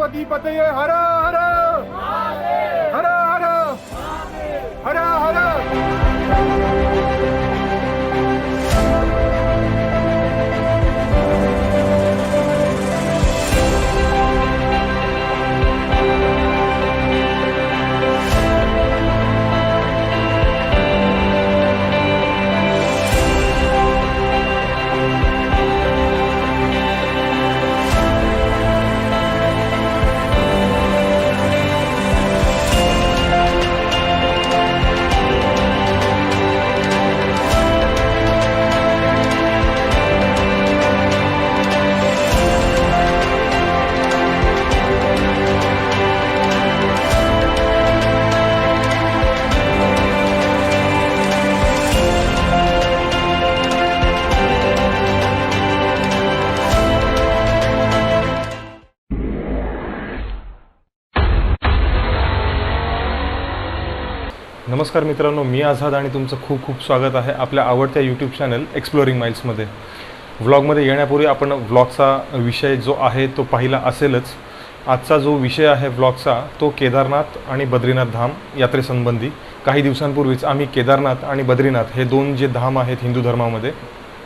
पार्वती पतये हर हर हर हर हर हर। नमस्कार मित्रांनो, मी आझाद आणि तुमचं खूप खूप स्वागत आहे आपल्या आवडत्या यूट्यूब चॅनल एक्सप्लोरिंग माइल्समध्ये. व्लॉगमध्ये येण्यापूर्वी आपण व्लॉगचा विषय जो आहे तो पाहिला असेलच. आजचा जो विषय आहे व्लॉगचा तो केदारनाथ आणि बद्रीनाथ धाम यात्रेसंबंधी. काही दिवसांपूर्वीच आम्ही केदारनाथ आणि बद्रीनाथ हे दोन जे धाम आहेत हिंदू धर्मामध्ये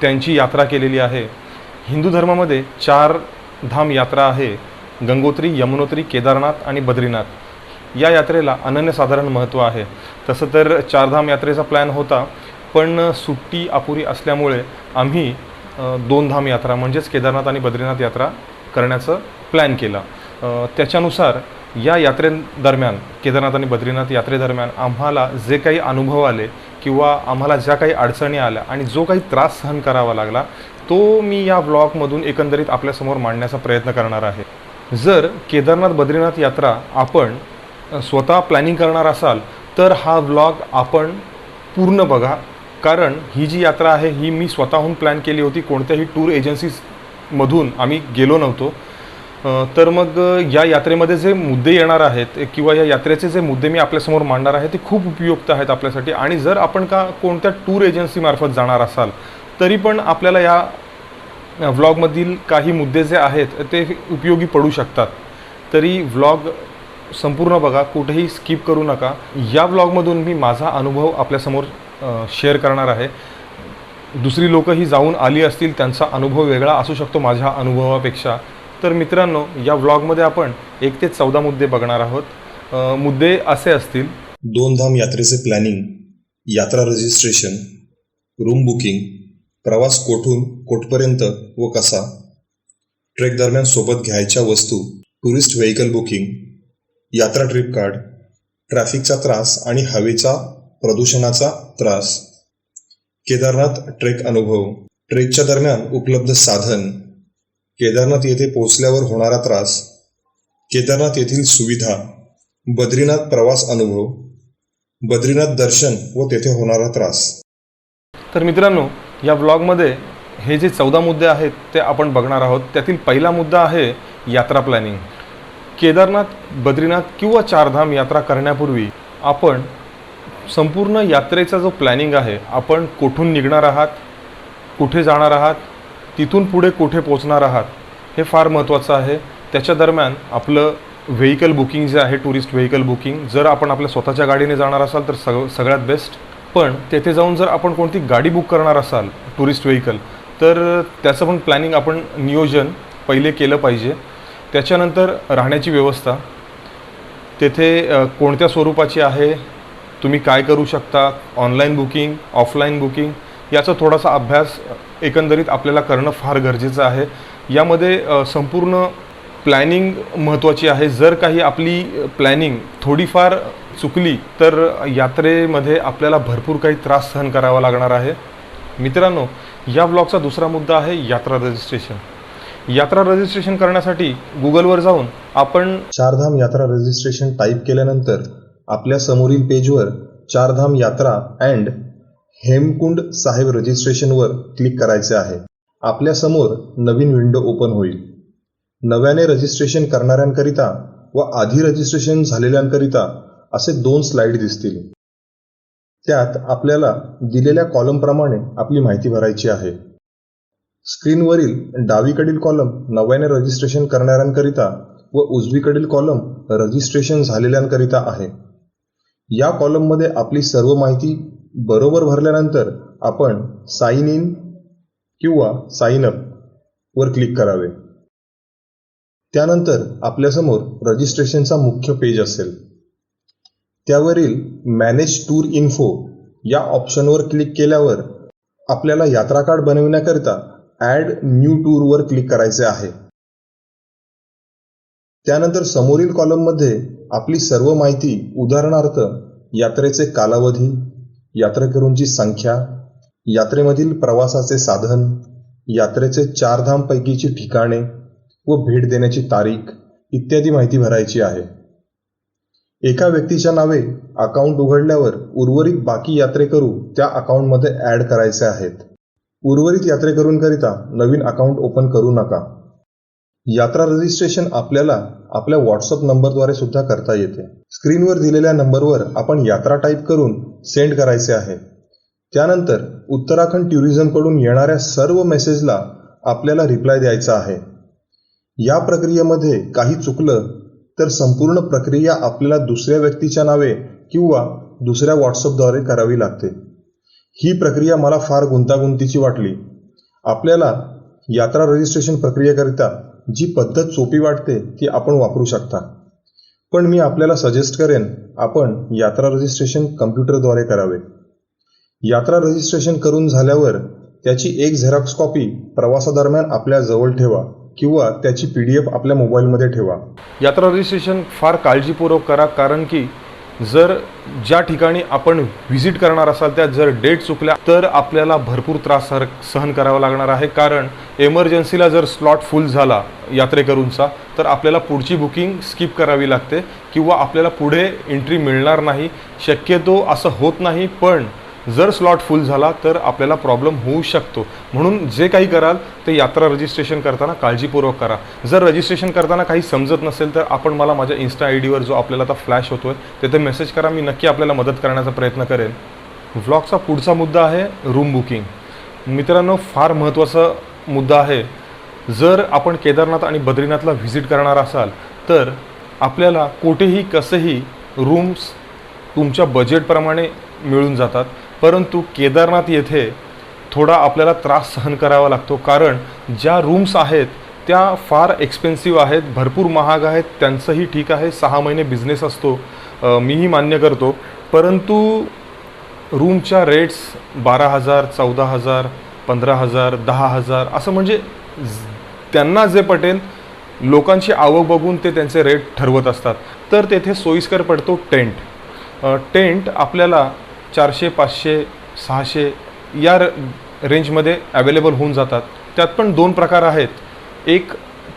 त्यांची यात्रा केलेली आहे. हिंदू धर्मामध्ये 4 धाम यात्रा आहे: गंगोत्री, यमुनोत्री, केदारनाथ आणि बद्रीनाथ. या यात्रेला अनन्यसाधारण महत्त्व आहे. तसं तर 4 धाम यात्रेचा प्लॅन होता, पण सुट्टी अपुरी असल्यामुळे आम्ही 2 धाम यात्रा म्हणजेच केदारनाथ आणि बद्रीनाथ यात्रा करण्याचं प्लॅन केला. त्याच्यानुसार या यात्रेदरम्यान, केदारनाथ आणि बद्रीनाथ यात्रेदरम्यान आम्हाला जे काही अनुभव आले किंवा आम्हाला ज्या काही अडचणी आल्या आणि जो काही त्रास सहन करावा लागला तो मी या व्लॉगमधून एकंदरीत आपल्यासमोर मांडण्याचा प्रयत्न करणार आहे. जर केदारनाथ बद्रीनाथ यात्रा आपण स्वतः प्लॅनिंग करणार असाल तर हा व्लॉग आपण पूर्ण बघा, कारण ही जी यात्रा आहे ही मी स्वतःहून प्लॅन केली होती. कोणत्याही टूर एजन्सीजमधून आम्ही गेलो नव्हतो. तर मग या यात्रेमध्ये जे मुद्दे येणार आहेत किंवा या यात्रेचे जे मुद्दे मी आपल्यासमोर मांडणार आहे ते खूप उपयुक्त आहेत आपल्यासाठी. आणि जर आपण कोणत्या टूर एजन्सीमार्फत जाणार असाल तरी पण आपल्याला या व्लॉगमधील काही मुद्दे जे आहेत ते उपयोगी पडू शकतात. तरी व्लॉग संपूर्ण बघा, कुठेही स्किप करू नका. या व्लॉगमधून मी माझा अनुभव आपल्यासमोर शेअर करणार आहे. दुसरी लोकंही जाऊन आली असतील, त्यांचा अनुभव वेगळा असू शकतो माझ्या अनुभवापेक्षा. तर मित्रांनो, या व्लॉगमध्ये आपण 1 ते 14 मुद्दे बघणार आहोत. मुद्दे असे असतील: 2 धाम यात्रेचे प्लॅनिंग, यात्रा रजिस्ट्रेशन, रूम बुकिंग, प्रवास कोठून कोठपर्यंत व कसा, ट्रेक दरम्यान सोबत घ्यायच्या वस्तू, टुरिस्ट व्हेकल बुकिंग, यात्रा ट्रिप कार्ड, ट्रॅफिकचा त्रास आणि हवेचा प्रदूषणाचा त्रास, केदारनाथ ट्रेक अनुभव, ट्रेकच्या दरम्यान उपलब्ध साधन, केदारनाथ येथे पोहोचल्यावर होणारा त्रास, केदारनाथ येथील सुविधा, बद्रीनाथ प्रवास अनुभव, बद्रीनाथ दर्शन व तेथे होणारा त्रास. तर मित्रांनो, या व्लॉगमध्ये हे जे 14 मुद्दे आहेत ते आपण बघणार आहोत. त्यातील पहिला मुद्दा आहे यात्रा प्लॅनिंग. केदारनाथ, बद्रीनाथ किंवा 4 धाम यात्रा करण्यापूर्वी आपण संपूर्ण यात्रेचा जो प्लॅनिंग आहे, आपण कुठून निघणार आहात, कुठे जाणार आहात, तिथून पुढे कुठे पोहोचणार आहात, हे फार महत्त्वाचं आहे. त्याच्या दरम्यान आपलं व्हेकल बुकिंग जे आहे, टुरिस्ट व्हेकल बुकिंग, जर आपण आपल्या स्वतःच्या गाडीने जाणार असाल तर सगळ्यात बेस्ट. पण तेथे जाऊन जर आपण कोणती गाडी बुक करणार असाल टुरिस्ट व्हेकल, तर त्याचं पण प्लॅनिंग आपण नियोजन पहिले केलं पाहिजे. त्याच्यानंतर राहण्याची व्यवस्था, तेथे कोणत्या स्वरूपाची आहे, तुम्ही काय करू शकता, ऑनलाईन बुकिंग, ऑफलाईन बुकिंग, याचा थोडासा अभ्यास एकंदरीत आपल्याला करणं फार गरजेचं आहे. यामध्ये संपूर्ण प्लॅनिंग महत्त्वाची आहे. जर काही आपली प्लॅनिंग थोडीफार चुकली तर यात्रेमध्ये आपल्याला भरपूर काही त्रास सहन करावा लागणार आहे. मित्रांनो, या व्लॉगचा दुसरा मुद्दा आहे यात्रा रजिस्ट्रेशन. यात्रा रजिस्ट्रेशन करण्यासाठी गुगलवर जाऊन आपण 4 धाम यात्रा रजिस्ट्रेशन टाईप केल्यानंतर आपल्या समोरील पेजवर 4 धाम यात्रा अँड हेमकुंड साहेब रजिस्ट्रेशनवर क्लिक करायचे आहे. आपल्या समोर नवीन विंडो ओपन होईल. नव्याने रजिस्ट्रेशन करणाऱ्यांकरिता व आधी रजिस्ट्रेशन झालेल्यांकरिता असे 2 स्लाइड दिसतील. त्यात आपल्याला दिलेल्या कॉलमप्रमाणे आपली माहिती भरायची आहे. स्क्रीनवरील डावीकडील कॉलम नव्याने रजिस्ट्रेशन करणाऱ्यांकरिता व उजवीकडील कॉलम रजिस्ट्रेशन झालेल्यांकरिता आहे. या कॉलममध्ये आपली सर्व माहिती बरोबर भरल्यानंतर आपण साइन इन किंवा साइन अप वर क्लिक करावे. त्यानंतर आपल्यासमोर रजिस्ट्रेशनचा मुख्य पेज असेल. त्यावरील मॅनेज टूर इन्फो या ऑप्शनवर क्लिक केल्यावर आपल्याला यात्रा कार्ड बनविण्याकरिता ॲड न्यू टूरवर क्लिक करायचे आहे. त्यानंतर समोरील कॉलममध्ये आपली सर्व माहिती, उदाहरणार्थ यात्रेचे कालावधी, यात्रेकरूंची संख्या, यात्रेमधील प्रवासाचे साधन, यात्रेचे 4 धामपैकीची ठिकाणे व भेट देण्याची तारीख इत्यादी माहिती भरायची आहे. एका व्यक्तीच्या नावे अकाउंट उघडल्यावर उर्वरित बाकी यात्रेकरू त्या अकाउंटमध्ये ॲड करायचे आहेत. उर्वरित यात्रेकरूंकरिता नवीन अकाउंट ओपन करू नका. यात्रा रजिस्ट्रेशन आपल्याला आपल्या व्हॉट्सअप नंबरद्वारे सुद्धा करता येते. स्क्रीनवर दिलेल्या नंबरवर आपण यात्रा टाईप करून सेंड करायचे आहे. त्यानंतर उत्तराखंड टुरिझमकडून येणाऱ्या सर्व मेसेजला आपल्याला रिप्लाय द्यायचा आहे. या प्रक्रियेमध्ये काही चुकलं तर संपूर्ण प्रक्रिया आपल्याला दुसऱ्या व्यक्तीच्या नावे किंवा दुसऱ्या व्हॉट्सअपद्वारे करावी लागते. ही प्रक्रिया मला फार गुंतागुंतीची वाटली. आपल्याला यात्रा रजिस्ट्रेशन प्रक्रियेकरिता जी पद्धत सोपी वाटते ती आपण वापरू शकता. पण मी आपल्याला सजेस्ट करेन आपण यात्रा रजिस्ट्रेशन कम्प्युटरद्वारे करावे. यात्रा रजिस्ट्रेशन करून झाल्यावर त्याची एक झेरॉक्स कॉपी प्रवासादरम्यान आपल्या जवळ ठेवा किंवा त्याची PDF आपल्या मोबाईलमध्ये ठेवा. यात्रा रजिस्ट्रेशन फार काळजीपूर्वक करा, कारण की जर ज्या ठिकाणी आपण व्हिजिट करणार असाल त्यात जर डेट चुकल्या तर आपल्याला भरपूर त्रास सहन करावा लागणार आहे. कारण एमर्जन्सीला जर स्लॉट फुल झाला यात्रेकरूंचा तर आपल्याला पुढची बुकिंग स्किप करावी लागते किंवा आपल्याला पुढे एंट्री मिळणार नाही. शक्यतो असं होत नाही, पण जर स्लॉट फुल झाला तर आपल्याला प्रॉब्लेम होऊ शकतो. म्हणून जे काही कराल ते यात्रा रजिस्ट्रेशन करताना काळजीपूर्वक करा. जर रजिस्ट्रेशन करताना काही समजत नसेल तर आपण मला माझ्या इन्स्टा ID वर जो आपल्याला आता फ्लॅश होतोय तिथे मेसेज करा. मी नक्की आपल्याला मदत करण्याचा प्रयत्न करेन. व्लॉगचा पुढचा मुद्दा आहे रूम बुकिंग. मित्रांनो, फार महत्त्वाचा मुद्दा आहे. जर आपण केदारनाथ आणि बद्रीनाथला व्हिजिट करणार असाल तर आपल्याला कुठेही कसेही रूम्स तुमच्या बजेटप्रमाणे मिळून जातात. परंतु केदारनाथ येथे थोडा आपल्याला त्रास सहन करावा लागतो, कारण ज्या रूम्स आहेत त्या फार एक्सपेन्सिव्ह आहेत, भरपूर महाग आहेत. त्यांचंही ठीक आहे, 6 महिने बिझनेस असतो, मीही मान्य करतो. परंतु रूमच्या रेट्स 12,000, 14,000, 15,000, 10,000 असं, म्हणजे त्यांना जे पटेल, लोकांची आवक बघून ते त्यांचे रेट ठरवत असतात. तर तेथे सोयीस्कर पडतो टेंट. टेंट आपल्याला 400, 500, 600 या रेंजमध्ये अवेलेबल होऊन जातात. त्यात पण 2 प्रकार आहेत. एक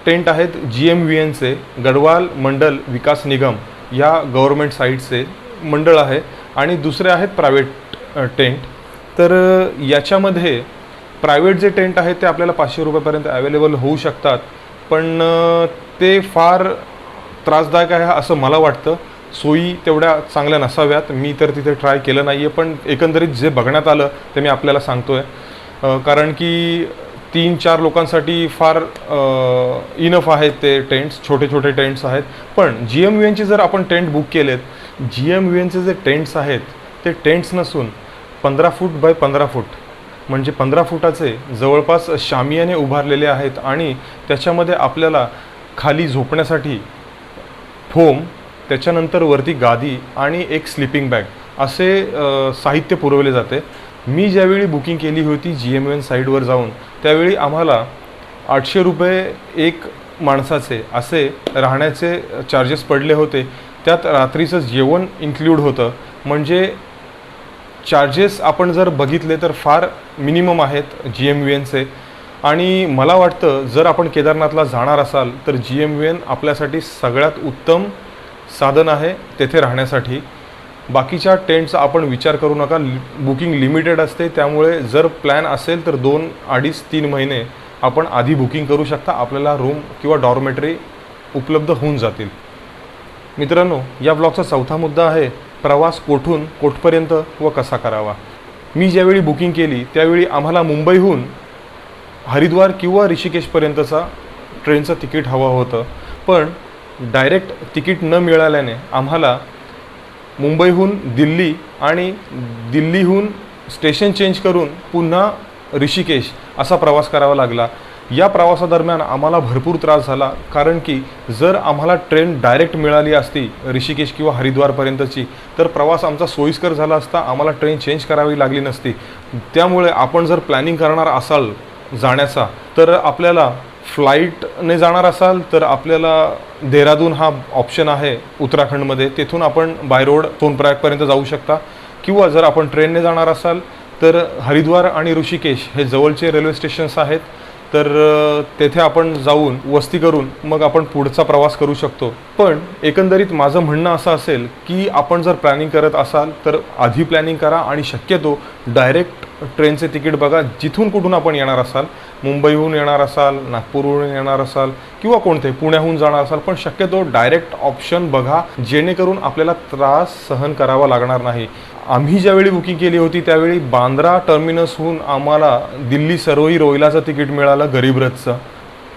टेंट आहेत GMVNचे, गढवाल मंडल विकास निगम या गव्हर्मेंट साईटचे मंडळ आहे, आणि दुसरे आहेत प्रायव्हेट टेंट. तर याच्यामध्ये प्रायव्हेट जे टेंट आहेत ते आपल्याला 500 रुपयापर्यंत अवेलेबल होऊ शकतात. पण ते फार त्रासदायक आहे असं मला वाटतं. सोयी तेवढ्या चांगल्या नसाव्यात. मी तर तिथे ट्राय केलं नाही आहे, पण एकंदरीत जे बघण्यात आलं ते मी आपल्याला सांगतो आहे. कारण की 3-4 लोकांसाठी फार इनफ आहेत ते टेंट्स, छोटे छोटे टेंट्स आहेत. पण GMVNचे जर आपण टेंट बुक केलेत, GMVNचे जे टेंट्स आहेत ते टेंट्स नसून 15 फूट बाय 15 फूट, म्हणजे 15 फुटाचे जवळपास शामियाने उभारलेले आहेत. आणि त्याच्यामध्ये आपल्याला खाली झोपण्यासाठी फोम, त्याच्यानंतर वरती गादी आणि एक स्लीपिंग बॅग असे साहित्य पुरवले जाते. मी ज्यावेळी बुकिंग केली होती GMVN साईटवर जाऊन, त्यावेळी आम्हाला 800 रुपये एक माणसाचे असे राहण्याचे चार्जेस पडले होते. त्यात रात्रीचं जेवण इन्क्लूड होतं. म्हणजे चार्जेस आपण जर बघितले तर फार मिनिमम आहेत GMVNचे. आणि मला वाटतं जर आपण केदारनाथला जाणार असाल तर GMVN आपल्यासाठी सगळ्यात उत्तम साधन आहे तेथे राहण्यासाठी. बाकीच्या टेंटचा आपण विचार करू नका. बुकिंग लिमिटेड असते, त्यामुळे जर प्लॅन असेल तर 2, 2.5, 3 महिने आपण आधी बुकिंग करू शकता. आपल्याला रूम किंवा डॉर्मेटरी उपलब्ध होऊन जातील. मित्रांनो, या ब्लॉगचा चौथा मुद्दा आहे प्रवास कोठून कोठपर्यंत व कसा करावा. मी ज्यावेळी बुकिंग केली त्यावेळी आम्हाला मुंबईहून हरिद्वार किंवा ऋषिकेशपर्यंतचा ट्रेनचं तिकीट हवं होतं. पण डायरेक्ट तिकीट न मिळाल्याने आम्हाला मुंबईहून दिल्ली आणि दिल्लीहून स्टेशन चेंज करून पुन्हा ऋषिकेश असा प्रवास करावा लागला. या प्रवासादरम्यान आम्हाला भरपूर त्रास झाला, कारण की जर आम्हाला ट्रेन डायरेक्ट मिळाली असती ऋषिकेश किंवा हरिद्वारपर्यंतची तर प्रवास आमचा सोयीस्कर झाला असता, आम्हाला ट्रेन चेंज करावी लागली नसती. त्यामुळे आपण जर प्लॅनिंग करणार असाल जाण्याचा तर आपल्याला फ्लाईटने जाणार असाल तर आपल्याला देहरादून हा ऑप्शन आहे उत्तराखंडमध्ये, तेथून आपण बाय रोड सोनप्रयागपर्यंत जाऊ शकता. किंवा जर आपण ट्रेनने जाणार असाल तर हरिद्वार आणि ऋषिकेश हे जवळचे रेल्वे स्टेशन्स आहेत, तर तेथे आपण जाऊन वस्ती करून मग आपण पुढचा प्रवास करू शकतो. पण एकंदरीत माझं म्हणणं असं असेल की आपण जर प्लॅनिंग करत असाल तर आधी प्लॅनिंग करा आणि शक्यतो डायरेक्ट ट्रेनचे तिकीट बघा. जिथून कुठून आपण येणार असाल, मुंबईहून येणार असाल, नागपूरहून येणार असाल किंवा कोणते पुण्याहून जाणार असाल, पण शक्यतो डायरेक्ट ऑप्शन बघा, जेणेकरून आपल्याला त्रास सहन करावा लागणार नाही. आम्ही ज्यावेळी बुकिंग केली होती त्यावेळी बांद्रा टर्मिनसहून आम्हाला दिल्ली सरोई रोहिलाचं तिकीट मिळालं गरीब रथचं,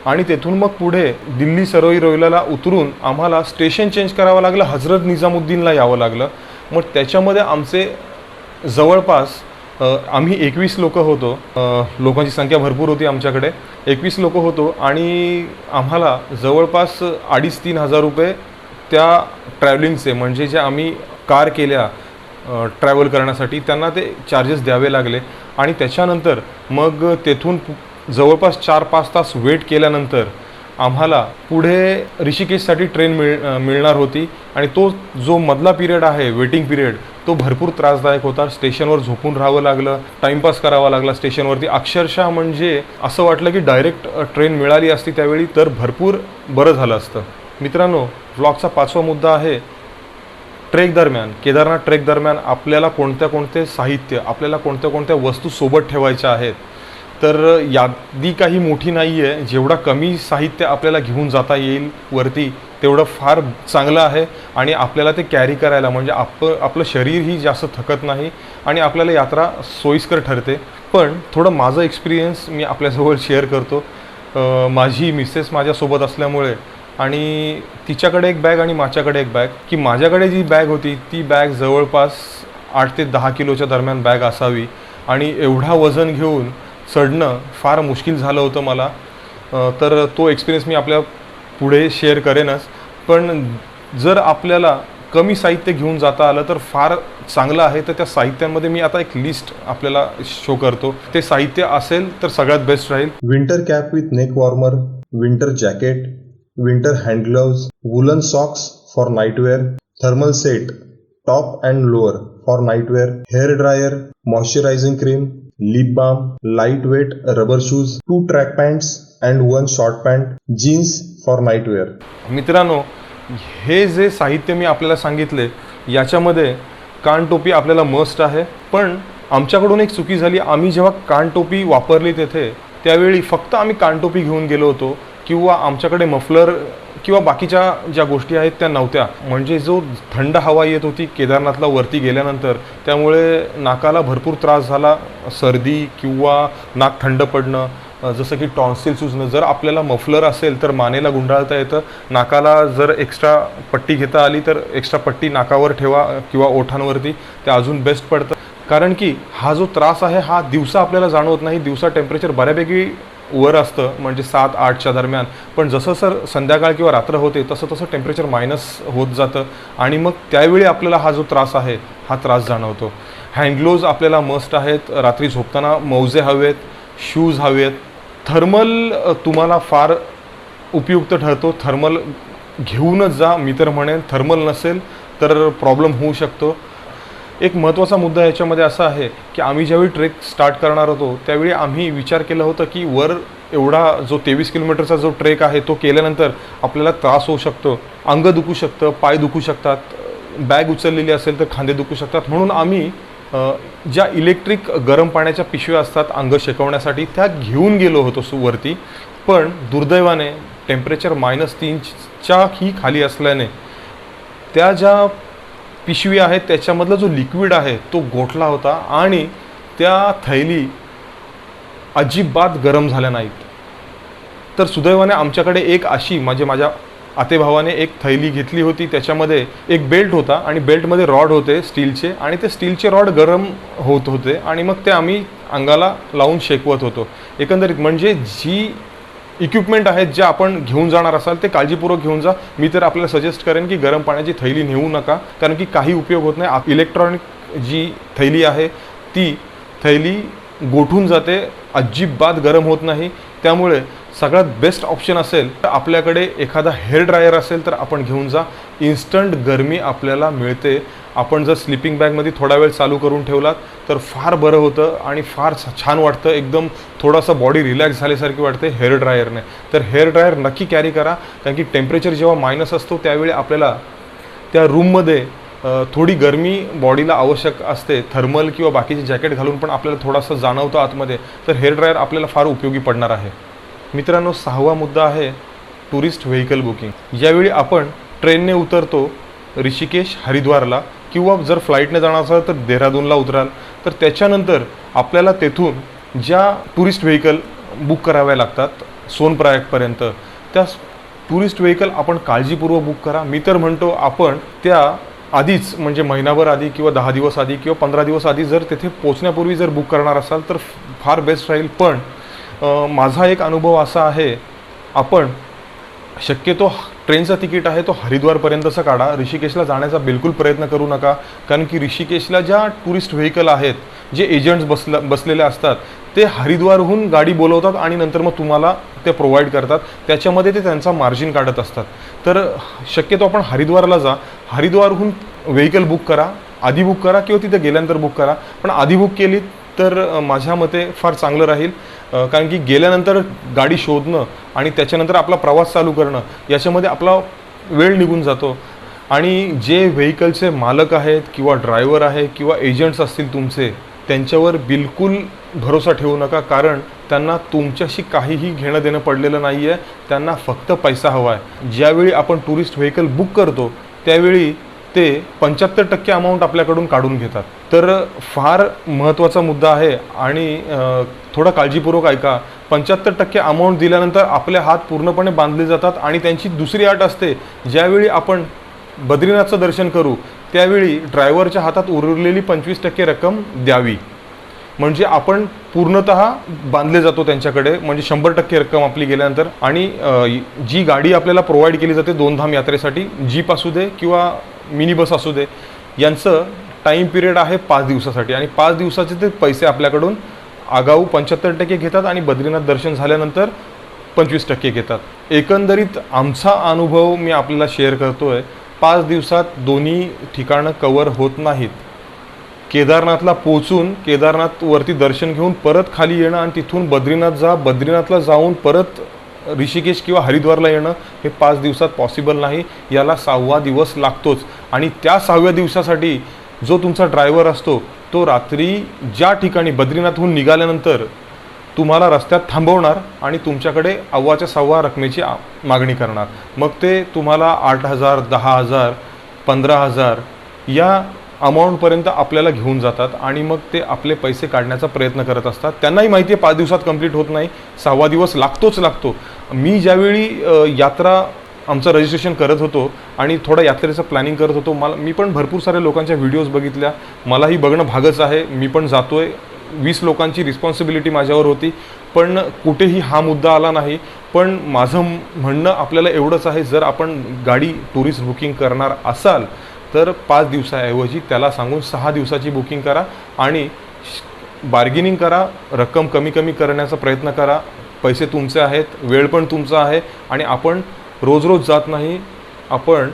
आणि तेथून मग पुढे दिल्ली सरोई रोहिलाला उतरून आम्हाला स्टेशन चेंज करावं लागलं, हजरत निजामुद्दीनला यावं लागलं. मग त्याच्यामध्ये आमचे जवळपास आम्ही 21 लोक होतो, लोकांची संख्या भरपूर होती आमच्याकडे, 21 लोक होतो आणि आम्हाला जवळपास 2,500-3,000 हजार रुपये त्या ट्रॅव्हलिंगचे, म्हणजे जे आम्ही कार केल्या ट्रॅव्हल करण्यासाठी त्यांना ते चार्जेस द्यावे लागले. आणि त्याच्यानंतर मग तेथून जवळपास 4-5 तास वेट केल्यानंतर आम्हाला पुढे ऋषिकेशसाठी ट्रेन मिळणार होती. आणि तो जो मधला पिरियड आहे वेटिंग पिरियड तो भरपूर त्रासदायक होता. स्टेशनवर झोपून राहावं लागलं, टाईमपास करावा लागला स्टेशनवरती. अक्षरशः म्हणजे असं वाटलं की डायरेक्ट ट्रेन मिळाली असती त्यावेळी तर भरपूर बरं झालं असतं. मित्रांनो, व्लॉगचा 5वा मुद्दा आहे ट्रेक दरम्यान, केदारनाथ ट्रेक दरम्यान आपल्याला कोणते साहित्य, आपल्याला कोणत्या वस्तू सोबत ठेवायच्या आहेत. तर यादी काही मोठी नाही आहे, जेवढा कमी साहित्य आपल्याला घेऊन जाता येईल वरती तेवढं फार चांगलं आहे. आणि आपल्याला ते कॅरी करायला म्हणजे आपलं शरीरही जास्त थकत नाही आणि आपल्याला यात्रा सोयीस्कर ठरते. पण थोडं माझं एक्सपिरियन्स मी आपल्याजवळ शेअर करतो. माझी मिसेस माझ्यासोबत असल्यामुळे आणि तिच्याकडे एक बॅग आणि माझ्याकडे एक बॅग, की माझ्याकडे जी बॅग होती ती बॅग जवळपास 8 ते 10 किलोच्या दरम्यान बॅग असावी. आणि एवढा वजन घेऊन चढणं फार मुश्किल झालं होतं मला. तर तो एक्सपिरियन्स मी आपल्या पुढे शेअर करेनच. पण जर आपल्याला कमी साहित्य घेऊन जाता आलं तर फार चांगलं आहे. तर त्या साहित्यांमध्ये मी आता एक लिस्ट आपल्याला शो करतो. ते साहित्य असेल तर सगळ्यात बेस्ट राहील. Winter cap with neck warmer, winter jacket, winter hand gloves, woollen socks for nightwear, thermal set, top and lower for nightwear, hair dryer, moisturising cream, lip balm, lightweight rubber shoes, 2 track pants and 1 short pant, jeans for nightwear. मित्रांनो, हे जे साहित्य मी आपल्याला सांगितले याच्यामध्ये कानटोपी आपल्याला must आहे. पण आमच्याकडून एक चुकी झाली. आम्ही जेव्हा कानटोपी वापरली तेथे त्यावेळी फक्त आम्ही कानटोपी घेऊन गेलो होतो, किंवा आमच्याकडे मफलर किंवा बाकीच्या ज्या गोष्टी आहेत त्या नव्हत्या. म्हणजे जो थंड हवा येत होती केदारनाथला वरती गेल्यानंतर, त्यामुळे नाकाला भरपूर त्रास झाला, सर्दी किंवा नाक थंड पडणं, जसं की टॉन्सिल सुजणं. जर आपल्याला मफलर असेल तर मानेला गुंडाळता येतं. नाकाला जर एक्स्ट्रा पट्टी घेता आली तर एक्स्ट्रा पट्टी नाकावर ठेवा किंवा ओठांवरती, ते अजून बेस्ट पडतं. कारण की हा जो त्रास आहे हा दिवसा आपल्याला जाणवत नाही. दिवसा टेम्परेचर बऱ्यापैकी वर असतं, म्हणजे 7-8च्या दरम्यान. पण जसं संध्याकाळ किंवा रात्र होते तसं टेम्परेचर मायनस होत जातं आणि मग त्यावेळी आपल्याला हा जो त्रास आहे हा त्रास जाणवतो. हँडग्लोव्ज आपल्याला मस्ट आहेत. रात्री झोपताना मोजे हवेत, शूज हवेत. थर्मल तुम्हाला फार उपयुक्त ठरतो. थर्मल घेऊनच जा. मी तर म्हणेन थर्मल नसेल तर प्रॉब्लेम होऊ शकतो. एक महत्त्वाचा मुद्दा याच्यामध्ये असा आहे की आम्ही ज्यावेळी ट्रेक स्टार्ट करणार होतो त्यावेळी आम्ही विचार केला होता की वर एवढा जो 23 किलोमीटरचा जो ट्रेक आहे तो केल्यानंतर आपल्याला त्रास होऊ शकतो, अंग दुखू शकतं, पाय दुखू शकतात, बॅग उचललेली असेल तर खांदे दुखू शकतात. म्हणून आम्ही ज्या इलेक्ट्रिक गरम पाण्याच्या पिशव्या असतात अंग शेकवण्यासाठी त्या घेऊन गेलो होतो वरती. पण दुर्दैवाने टेम्परेचर -3च्या ही खाली असल्याने त्या ज्या पिशवी आहेत त्याच्यामधला जो लिक्विड आहे तो गोठला होता आणि त्या थैली अजिबात गरम झाल्या नाहीत. तर सुदैवाने आमच्याकडे एक अशी म्हणजे माझ्या आतेभावाने एक थैली घेतली होती, त्याच्यामध्ये एक बेल्ट होता आणि बेल्टमध्ये रॉड होते स्टीलचे आणि ते स्टीलचे रॉड गरम होत होते आणि मग ते आम्ही अंगाला लावून शेकवत होतो. एकंदरीत म्हणजे जी इक्विपमेंट आहेत जे आपण घेऊन जाणार असाल ते काळजीपूर्वक घेऊन जा. मी तर आपल्याला सजेस्ट करेन की गरम पाण्याची थैली नेऊ नका, कारण की काही उपयोग होत नाही. इलेक्ट्रॉनिक जी थैली आहे ती थैली गोठून जाते, अजिबात गरम होत नाही. त्यामुळे सगळ्यात बेस्ट ऑप्शन असेल तर आपल्याकडे एखादा हेअर ड्रायर असेल तर आपण घेऊन जा. इन्स्टंट गरमी आपल्याला मिळते. आपण जर स्लिपिंग बॅगमध्ये थोडा वेळ चालू करून ठेवलात तर फार बरं होतं आणि फार छान वाटतं, एकदम थोडासा बॉडी रिलॅक्स झाल्यासारखी वाटते हेअर ड्रायरने. तर हेअर ड्रायर नक्की कॅरी करा, कारण की टेम्परेचर जेव्हा मायनस असतो त्यावेळी आपल्याला त्या रूममध्ये थोडी गरमी बॉडीला आवश्यक असते. थर्मल किंवा बाकीचे जॅकेट घालून पण आपल्याला थोडासा जाणवतं आतमध्ये, तर हेअर ड्रायर आपल्याला फार उपयोगी पडणार आहे. मित्रांनो, 6वा मुद्दा आहे टुरिस्ट व्हेकल बुकिंग. यावेळी आपण ट्रेनने उतरतो ऋषिकेश हरिद्वारला, किंवा जर फ्लाईटने जाणार असाल तर देहरादूनला उतराल. तर त्याच्यानंतर आपल्याला तेथून ज्या टुरिस्ट व्हेकल बुक कराव्या लागतात सोनप्रयागपर्यंत, त्या टुरिस्ट व्हेकल आपण काळजीपूर्वक बुक करा. मी तर म्हणतो आपण त्या आधीच म्हणजे महिनाभर आधी किंवा 10 दिवस आधी किंवा 15 दिवस आधी जर तेथे पोचण्यापूर्वी जर बुक करणार असाल तर फार बेस्ट राहील. पण माझा एक अनुभव असा आहे, आपण शक्यतो ट्रेनचं तिकीट आहे तो हरिद्वारपर्यंतचा काढा. ऋषिकेशला जाण्याचा बिलकुल प्रयत्न करू नका, कारण की ऋषिकेशला ज्या टुरिस्ट व्हेकल आहेत, जे एजंट्स बसलेले असतात, ते हरिद्वारहून गाडी बोलवतात आणि नंतर मग तुम्हाला ते प्रोव्हाइड करतात. त्याच्यामध्ये ते त्यांचा मार्जिन काढत असतात. तर शक्यतो आपण हरिद्वारला जा. हरिद्वारहून व्हेकल बुक करा, आधी बुक करा किंवा तिथे गेल्यानंतर बुक करा. पण आधी बुक केली तर माझ्या मते फार चांगलं राहील, कारण की गेल्यानंतर गाडी शोधणं आणि त्याच्यानंतर आपला प्रवास चालू करणं याच्यामध्ये आपला वेळ निघून जातो. आणि जे व्हेकलचे मालक आहेत किंवा ड्रायव्हर आहे किंवा एजंट्स असतील तुमचे, त्यांच्यावर बिलकुल भरोसा ठेवू नका, कारण त्यांना तुमच्याशी काहीही घेणं देणं पडलेलं नाही आहे. त्यांना फक्त पैसा हवा आहे. ज्यावेळी आपण टुरिस्ट व्हेकल बुक करतो त्यावेळी ते 75% अमाऊंट आपल्याकडून काढून घेतात. तर फार महत्त्वाचा मुद्दा आहे आणि थोडा काळजीपूर्वक ऐका. 75% अमाऊंट दिल्यानंतर आपले हात पूर्णपणे बांधले जातात आणि त्यांची दुसरी अट असते, ज्यावेळी आपण बद्रीनाथचं दर्शन करू त्यावेळी ड्रायव्हरच्या हातात उरलेली 25% रक्कम द्यावी. म्हणजे आपण पूर्णतः बांधले जातो त्यांच्याकडे, म्हणजे 100% रक्कम आपली गेल्यानंतर. आणि जी गाडी आपल्याला प्रोव्हाइड केली जाते 2 धाम यात्रेसाठी, जीप असू दे किंवा मिनी बस असू दे, यांचं टाईम पिरियड आहे 5 दिवसासाठी आणि 5 दिवसाचे ते पैसे आपल्याकडून आगाऊ 75% घेतात आणि बद्रीनाथ दर्शन झाल्यानंतर 25% घेतात. एकंदरीत आमचा अनुभव मी आपल्याला शेअर करतो आहे. 5 दिवसात दोन्ही ठिकाणं कवर होत नाहीत. केदारनाथला पोचून केदारनाथवरती दर्शन घेऊन परत खाली येणं आणि तिथून बद्रीनाथला जाऊन परत ऋषिकेश किंवा हरिद्वारला येणं हे 5 दिवसात पॉसिबल नाही. याला 6वा दिवस लागतोच. आणि त्या 6व्या दिवसासाठी जो तुमचा ड्रायव्हर असतो तो रात्री ज्या ठिकाणी बद्रीनाथहून निघाल्यानंतर तुम्हाला रस्त्यात थांबवणार आणि तुमच्याकडे 1/4 रकमेची मागणी करणार. मग ते तुम्हाला 8,000, 10,000, 15,000 या अमाऊंटपर्यंत आपल्याला घेऊन जातात आणि मग ते आपले पैसे काढण्याचा प्रयत्न करत असतात. त्यांनाही माहिती आहे 5 दिवसात कंप्लीट होत नाही, 6वा दिवस लागतो. मी ज्यावेळी आमचं रजिस्ट्रेशन करत होतो आणि थोडं यात्रेचं प्लॅनिंग करत होतो, मी पण भरपूर साऱ्या लोकांच्या व्हिडिओज बघितल्या. मलाही बघणं भागच आहे. मी पण जातोय. 20 लोकांची रिस्पॉन्सिबिलिटी माझ्यावर होती, पण कुठेही हा मुद्दा आला नाही. पण माझं म्हणणं आपल्याला एवढंच आहे, जर आपण गाडी टुरिस्ट बुकिंग करणार असाल तर 5 दिवसाऐवजी त्याला सांगून 6 दिवसाची बुकिंग करा आणि बार्गेनिंग करा, रक्कम कमी करण्याचा प्रयत्न करा. पैसे तुमचे आहेत, वेळ पण तुमचा आहे आणि आपण रोज जात नाही, आपण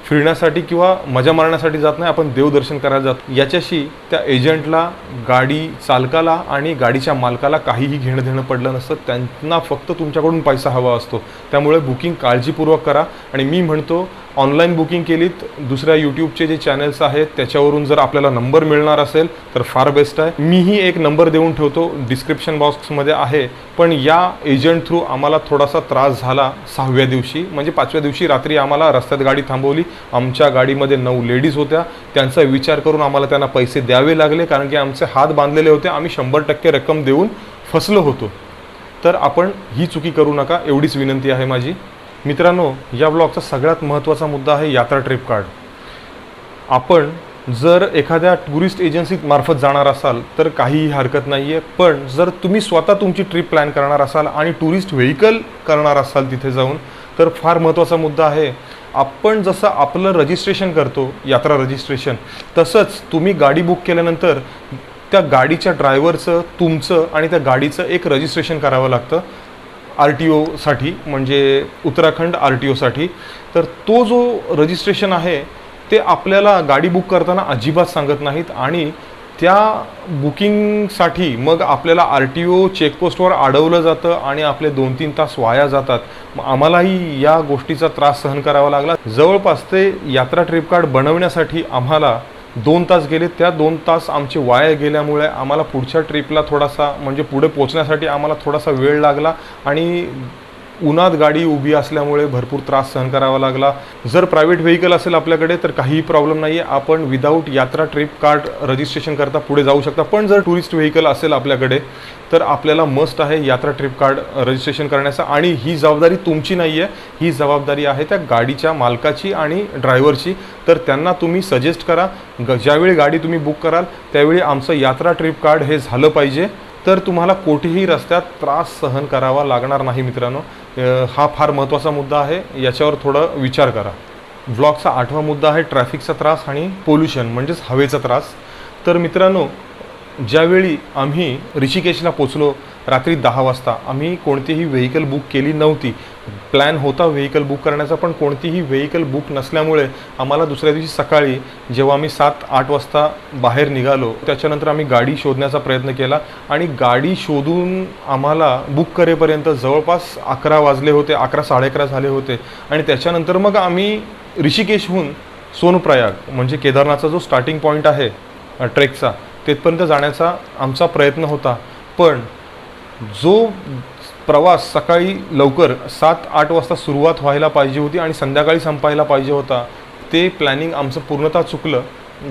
फिरण्यासाठी किंवा मजा मारण्यासाठी जात नाही, आपण देवदर्शन करायला जातो. याच्याशी त्या एजंटला, गाडी चालकाला आणि गाडीच्या मालकाला काहीही घेणं देणं पडलं नसतं. त्यांना फक्त तुमच्याकडून पैसा हवा असतो. त्यामुळे बुकिंग काळजीपूर्वक करा. आणि मी म्हणतो ऑनलाईन बुकिंग केलीत, दुसऱ्या यूट्यूबचे जे चॅनल्स आहेत त्याच्यावरून जर आपल्याला नंबर मिळणार असेल तर फार बेस्ट आहे. मीही एक नंबर देऊन ठेवतो, डिस्क्रिप्शन बॉक्समध्ये आहे. पण या एजंट थ्रू आम्हाला थोडासा त्रास झाला 6व्या दिवशी. म्हणजे 5व्या दिवशी रात्री आम्हाला रस्त्यात गाडी थांबवली. आमच्या गाडीमध्ये 9 लेडीज होत्या. त्यांचा विचार करून आम्हाला त्यांना पैसे द्यावे लागले, कारण की आमचे हात बांधलेले होते. आम्ही 100% रक्कम देऊन फसलो होतो. तर आपण ही चुकी करू नका, एवढीच विनंती आहे माझी. मित्रांनो, या ब्लॉगचा सगळ्यात महत्त्वाचा मुद्दा आहे यात्रा ट्रिप कार्ड. आपण जर एखाद्या टुरिस्ट एजन्सी मार्फत जाणार असाल तर काहीही हरकत नाही आहे, पण जर तुम्ही स्वतः तुमची ट्रिप प्लॅन करणार असाल आणि टुरिस्ट व्हेकल करणार असाल तिथे जाऊन, तर फार महत्त्वाचा मुद्दा आहे. आपण जसं आपलं रजिस्ट्रेशन करतो, यात्रा रजिस्ट्रेशन, तसंच तुम्ही गाडी बुक केल्यानंतर त्या गाडीच्या ड्रायव्हरचं, तुमचं आणि त्या गाडीचं एक रजिस्ट्रेशन करावं लागतं RTOसाठी, म्हणजे उत्तराखंड RTOसाठी. तर तो जो रजिस्ट्रेशन आहे ते आपल्याला गाडी बुक करताना अजिबात सांगत नाहीत आणि त्या बुकिंगसाठी मग आपल्याला RTO चेकपोस्टवर अडवलं जातं आणि आपले 2-3 तास वाया जातात. आम्हालाही या गोष्टीचा त्रास सहन करावा लागला. जवळपास ते यात्रा ट्रिप कार्ड बनवण्यासाठी आम्हाला 2 तास गेले. त्या 2 तास आमचे वाया गेल्यामुळे आम्हाला पुढच्या ट्रिपला थोडासा, म्हणजे पुढे पोहोचण्यासाठी आम्हाला थोडासा वेळ लागला आणि उन्हात गाडी उभी असल्यामुळे भरपूर त्रास सहन करावा लागला. जर प्रायव्हेट व्हेकल असेल आपल्याकडे तर काहीही प्रॉब्लेम नाही आहे, आपण विदाऊट यात्रा ट्रिप कार्ड रजिस्ट्रेशन करता पुढे जाऊ शकता. पण जर टुरिस्ट व्हेकल असेल आपल्याकडे तर आपल्याला मस्ट आहे यात्रा ट्रिप कार्ड रजिस्ट्रेशन करण्याचा. आणि ही जबाबदारी तुमची नाही आहे, ही जबाबदारी आहे त्या गाडीच्या मालकाची आणि ड्रायव्हरची. तर त्यांना तुम्ही सजेस्ट करा, ज्यावेळी गाडी तुम्ही बुक कराल त्यावेळी आमचं यात्रा ट्रिप कार्ड हे झालं पाहिजे, तर तुम्हाला कोठेही रस्त्यात त्रास सहन करावा लागणार नाही. मित्रांनो, हा फार महत्त्वाचा मुद्दा आहे, याच्यावर थोडं विचार करा. ब्लॉगचा 8वा मुद्दा आहे ट्रॅफिकचा त्रास आणि पोल्युशन म्हणजेच हवेचा त्रास. तर मित्रांनो, ज्यावेळी आम्ही ऋषिकेशला पोचलो रात्री 10 वाजता, आम्ही कोणतीही व्हेकल बुक केली नव्हती. प्लॅन होता व्हेकल बुक करण्याचा, पण कोणतीही व्हेकल बुक नसल्यामुळे आम्हाला दुसऱ्या दिवशी सकाळी जेव्हा आम्ही 7-8 वाजता बाहेर निघालो, त्याच्यानंतर आम्ही गाडी शोधण्याचा प्रयत्न केला आणि गाडी शोधून आम्हाला बुक करेपर्यंत जवळपास 11 वाजले होते, 11-11:30 झाले होते. आणि त्याच्यानंतर मग आम्ही ऋषिकेशहून सोनप्रयाग म्हणजे केदारनाथचा जो स्टार्टिंग पॉईंट आहे ट्रेकचा, तिथपर्यंत जाण्याचा आमचा प्रयत्न होता. पण जो प्रवास सकाळी लवकर 7-8 वाजता सुरुवात व्हायला पाहिजे होती आणि संध्याकाळी संपायला पाहिजे होता, ते प्लॅनिंग आमचं पूर्णतः चुकलं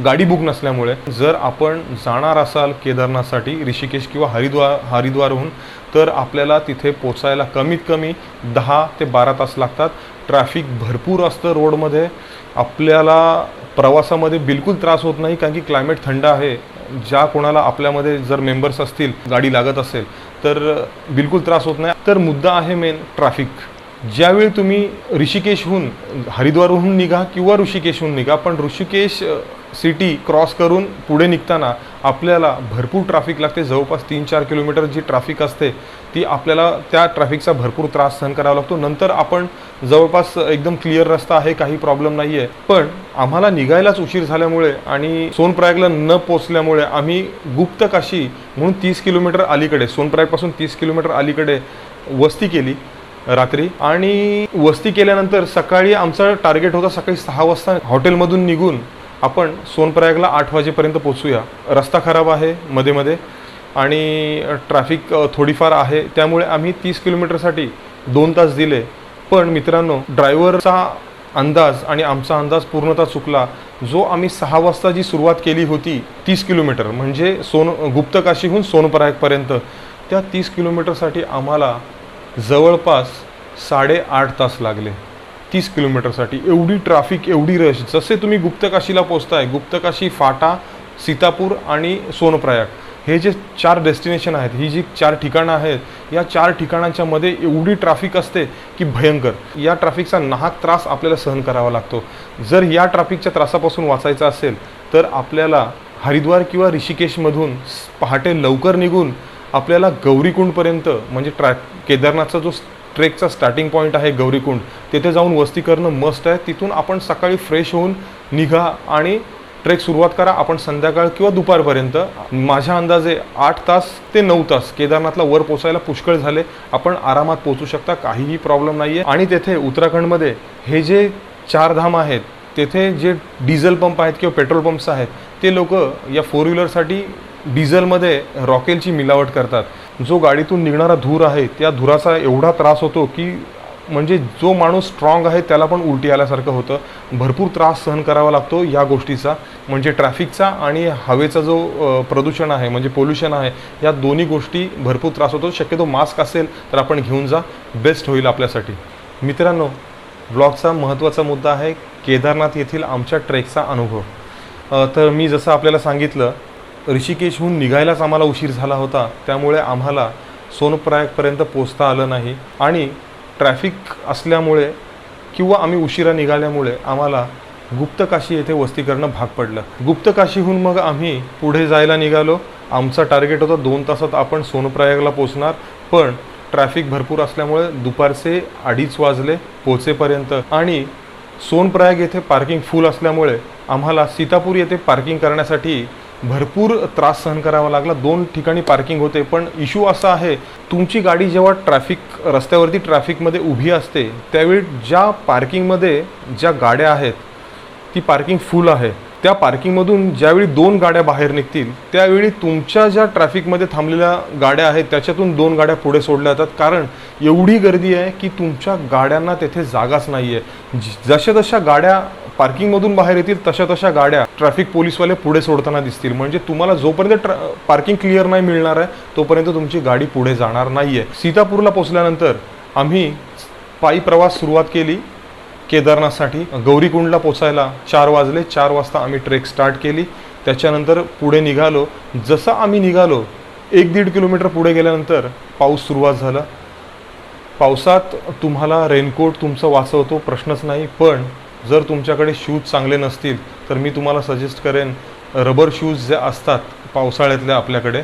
गाडी बुक नसल्यामुळे. जर आपण जाणार असाल केदारनाथसाठी ऋषिकेश किंवा हरिद्वारहून, तर आपल्याला तिथे पोचायला कमीत कमी 10 ते 12 तास लागतात. ट्रॅफिक भरपूर असतं रोडमध्ये. आपल्याला प्रवासामध्ये बिलकुल त्रास होत नाही, कारण की क्लायमेट थंड आहे. ज्या कोणाला आपल्यामध्ये जर मेंबर्स असतील, गाडी लागत असेल, तर बिलकुल त्रास होत नाही. तर मुद्दा आहे मेन ट्रॅफिक. ज्यावेळी तुम्ही ऋषिकेशहून, हरिद्वारहून निघा किंवा ऋषिकेशहून निघा, पण ऋषिकेश सिटी क्रॉस करून पुढे निघताना आपल्याला भरपूर ट्रॅफिक लागते. जवळपास 3-4 किलोमीटर जी ट्रॅफिक असते ती आपल्याला त्या ट्रॅफिकचा भरपूर त्रास सहन करावा लागतो. नंतर आपण जवळपास एकदम क्लिअर रस्ता आहे, काही प्रॉब्लेम नाही आहे. पण आम्हाला निघायलाच उशीर झाल्यामुळे आणि सोनप्रयागला न पोचल्यामुळे आम्ही गुप्तकाशी म्हणून 30 किलोमीटर अलीकडे, सोनप्रयागपासून 30 किलोमीटर अलीकडे वस्ती केली रात्री. आणि वस्ती केल्यानंतर सकाळी आमचा टार्गेट होता सकाळी 6 वाजता हॉटेलमधून निघून आपण सोनप्रयागला 8 वाजेपर्यंत पोचूया. रस्ता खराब आहे मध्ये आणि ट्रॅफिक थोडीफार आहे, त्यामुळे आम्ही 30 किलोमीटरसाठी 2 तास दिले. पण मित्रांनो, ड्रायव्हरचा अंदाज आणि आमचा अंदाज पूर्णतः चुकला. जो आम्ही 6 वाजता जी सुरुवात केली होती 30 किलोमीटर म्हणजे गुप्तकाशीहून सोनप्रयागपर्यंत, त्या 30 किलोमीटरसाठी आम्हाला जवळपास 8.5 तास लागले. 30 किलोमीटरसाठी एवढी ट्रॅफिक, एवढी रश. जसे तुम्ही गुप्तकाशीला पोचताय, गुप्तकाशी, फाटा, सीतापूर आणि सोनप्रयाग हे जे 4 डेस्टिनेशन आहेत, ही जी 4 ठिकाणं आहेत, या 4 ठिकाणांच्या मध्ये एवढी ट्रॅफिक असते की भयंकर. या ट्रॅफिकचा नाहक त्रास आपल्याला सहन करावा लागतो. जर या ट्रॅफिकच्या त्रासापासून वाचायचं असेल तर आपल्याला हरिद्वार किंवा ऋषिकेशमधून पहाटे लवकर निघून आपल्याला गौरीकुंडपर्यंत, म्हणजे केदारनाथचा जो ट्रेकचा स्टार्टिंग पॉईंट आहे गौरीकुंड, तिथे जाऊन वस्ती करणं मस्ट आहे. तिथून आपण सकाळी फ्रेश होऊन निघा आणि ट्रेक सुरुवात करा. आपण संध्याकाळ किंवा दुपारपर्यंत, माझ्या अंदाजे 8 तास ते 9 तास केदारनाथला वर पोचायला पुष्कळ झाले. आपण आरामात पोचू शकता, काहीही प्रॉब्लेम नाही आहे. आणि तेथे उत्तराखंडमध्ये हे जे 4 धाम आहेत, तेथे जे डिझेल पंप आहेत किंवा पेट्रोल पंप्स आहेत, ते लोक या 4 व्हीलरसाठी डिझेलमध्ये रॉकेलची मिलावट करतात. जो गाडीतून निघणारा धूर आहे, त्या धुराचा एवढा त्रास होतो की म्हणजे जो माणूस स्ट्रॉंग आहे त्याला पण उलटी आल्यासारखं होतं. भरपूर त्रास सहन करावा लागतो या गोष्टीचा, म्हणजे ट्रॅफिकचा आणि हवेचा जो प्रदूषण आहे म्हणजे पोल्युशन आहे, या दोन्ही गोष्टी भरपूर त्रास होतो. शक्यतो मास्क असेल तर आपण घेऊन जा, बेस्ट होईल आपल्यासाठी. मित्रांनो, ब्लॉगचा महत्त्वाचा मुद्दा आहे केदारनाथ येथील आमच्या ट्रेकचा अनुभव. तर मी जसं आपल्याला सांगितलं, ऋषिकेशहून निघायलाच आम्हाला उशीर झाला होता, त्यामुळे आम्हाला सोनप्रयागपर्यंत पोचता आलं नाही आणि ट्रॅफिक असल्यामुळे किंवा आम्ही उशिरा निघाल्यामुळे आम्हाला गुप्तकाशी येथे वस्ती करणं भाग पडलं. गुप्तकाशीहून मग आम्ही पुढे जायला निघालो. आमचा टार्गेट होता 2 तासात आपण सोनप्रयागला पोचणार, पण ट्रॅफिक भरपूर असल्यामुळे दुपारचे 2:30 वाजले पोचेपर्यंत आणि सोनप्रयाग येथे पार्किंग फुल असल्यामुळे आम्हाला सीतापूर येथे पार्किंग करण्यासाठी भरपूर त्रास सहन करावा लागला. 2 ठिकाणी पार्किंग होते, पण इश्यू असा आहे, तुमची गाडी जेव्हा रस्त्यावरती ट्रॅफिकमध्ये उभी असते त्यावेळी ज्या पार्किंगमध्ये ज्या गाड्या आहेत ती पार्किंग फुल आहे. त्या पार्किंगमधून ज्यावेळी 2 गाड्या बाहेर निघतील त्यावेळी तुमच्या ज्या ट्रॅफिकमध्ये थांबलेल्या गाड्या आहेत त्याच्यातून 2 गाड्या पुढे सोडल्या जातात, कारण एवढी गर्दी आहे की तुमच्या गाड्यांना तेथे जागाच नाही आहे. जशा तशा गाड्या पार्किंगमधून बाहेर येतील तशा गाड्या ट्रॅफिक पोलीसवाले पुढे सोडताना दिसतील. म्हणजे तुम्हाला जोपर्यंत पार्किंग क्लिअर नाही मिळणार आहे तोपर्यंत तुमची गाडी पुढे जाणार नाही आहे. सीतापूरला पोचल्यानंतर आम्ही पायी प्रवास सुरुवात केली. केदारनाथसाठी गौरीकुंडला पोचायला 4 वाजले. 4 वाजता आम्ही ट्रेक स्टार्ट केली. त्याच्यानंतर पुढे निघालो. जसं आम्ही निघालो 1-1.5 किलोमीटर पुढे गेल्यानंतर पाऊस सुरुवात झाला. पावसात तुम्हाला रेनकोट तुमचं वाचवतो, प्रश्नच नाही, पण जर तुमच्याकडे शूज चांगले नसतील तर मी तुम्हाला सजेस्ट करेन रबर शूज जे असतात पावसाळ्यातल्या आपल्याकडे